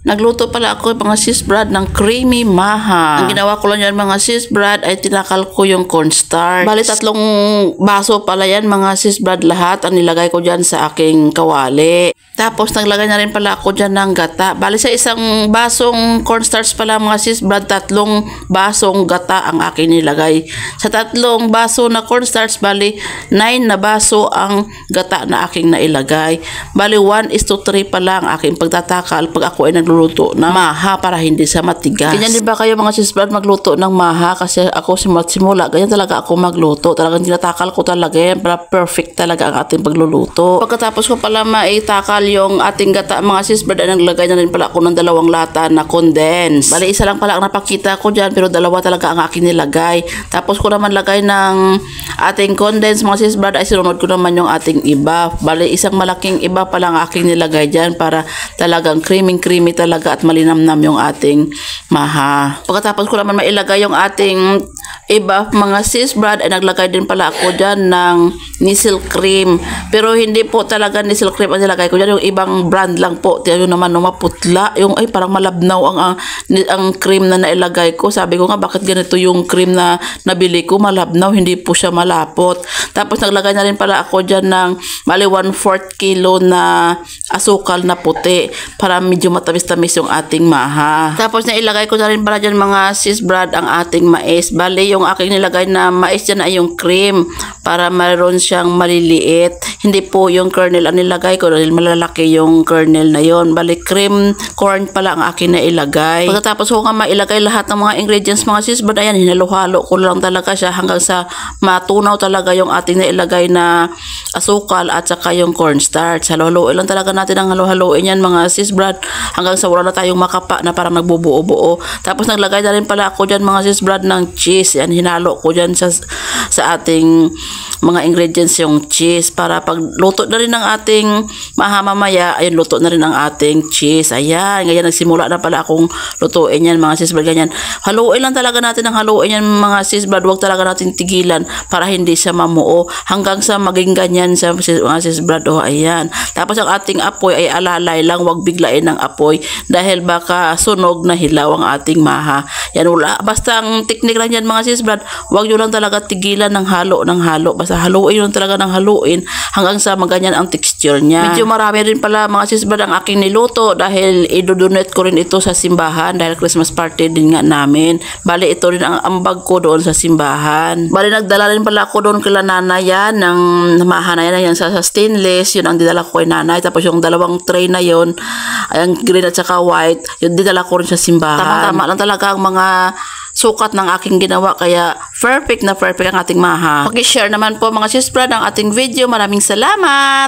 Nagluto pala ako mga sis Brad ng creamy maha. Ang ginawa ko lang yan mga sis Brad ay tinakal ko yung cornstarch. Bali 3 baso pala yan mga sis Brad lahat ang nilagay ko dyan sa aking kawali. Tapos naglagay na rin pala ako dyan ng gata. Bali sa isang basong cornstarch pala mga sis Brad 3 basong gata ang aking nilagay. Sa 3 baso na cornstarch bali 9 na baso ang gata na aking nailagay. Bali 1:3 pala ang aking pagtatakal pag ako ay nagluluto ng maha para hindi sa matigas. Ganyan din ba kayo mga sis Brad magluto ng maha? Kasi ako simula ganyan talaga ako magluto. Talagang tinatakal ko talaga yan para perfect talaga ang ating pagluluto. Pagkatapos ko pala maitakal yung ating gata mga sis Brad ay naglagay na rin pala ako ng 2 lata na condense. Bali isa lang pala ang napakita ko dyan pero 2 talaga ang aking nilagay. Tapos ko naman lagay ng ating condense mga sis Brad ay sinunod ko naman yung ating iba. Bali isang malaking iba pala ang aking nilagay dyan para talagang creamy talaga at malinamnam yung ating maha. Pagkatapos ko naman mailagay yung ating iba mga sis Brad ay naglagay din pala ako dyan ng Nizzle cream. Pero hindi po talaga Nizzle cream ang nilagay ko dyan. Yung ibang brand lang po. Yung naman maputla. Yung ay parang malabnaw ang cream na nailagay ko. Sabi ko nga bakit ganito yung cream na nabili ko malabnaw. Hindi po siya malapot. Tapos naglagay na rin pala ako dyan ng bali 1/4 kilo na asukal na puti para medyo matamis-tamis yung ating maha. Tapos nailagay ko na rin pala dyan mga sis Brad ang ating mais. Bali yung aking nilagay na mais dyan ay yung cream para mayroon siyang maliliit. Hindi po yung kernel ang nilagay ko dahil malalaki yung kernel na yon. Bali cream corn pala ang aking nailagay. Pagkatapos ko nga mailagay lahat ng mga ingredients mga sis Brad, ayan hinalo-halo ko lang talaga siya hanggang sa matunaw talaga yung ating nailagay na asukal at saka yung cornstarch. Halo-haloin lang talaga natin ang halo-haloin yan mga sis Brad hanggang sa wala na tayong makapa na parang nagbubuo-buo. Tapos naglagay na rin pala ako dyan mga sis Brad ng cheese. Yan hinalo ko dyan sa ating mga ingredients yung cheese para pag luto na rin ng ating maha mamaya ayun luto na rin ang ating cheese. Ayan ngayon nagsimula na pala akong lutuin yan mga sis Brad. Ganyan haluin lang talaga natin ang haluin yan mga sis Brad. Huwag talaga natin tigilan para hindi siya mamuo hanggang sa maging ganyan sa mga sis Brad. Oh, ayan. Tapos ang ating apoy ay alalay lang, wag biglain ng apoy dahil baka sunog na hilaw ang ating maha. Yan wala. Basta ang technique lang yan mga sis Brad. Huwag nyo lang talaga tigilan ng halo. Basta haluin lang talaga ng haluin hanggang sa maganyan ang texture niya. Medyo marami rin pala mga sis Brad ang aking niluto dahil idodonate ko rin ito sa simbahan dahil Christmas party din nga namin. Bali ito rin ang ambag ko doon sa simbahan. Bali nagdala rin pala ako doon kila nanay yan ng maha na yan sa stainless. Yun ang dinala ko kay nanay. Tapos yung 2 tray na yun ay ang green at saka white. Yun dinala ko rin sa simbahan. Tama-tama lang talaga ang mga sukat ng aking ginawa kaya perfect na perfect ang ating maha. Pag-share naman po mga sis Brad ang ating video. Maraming salamat!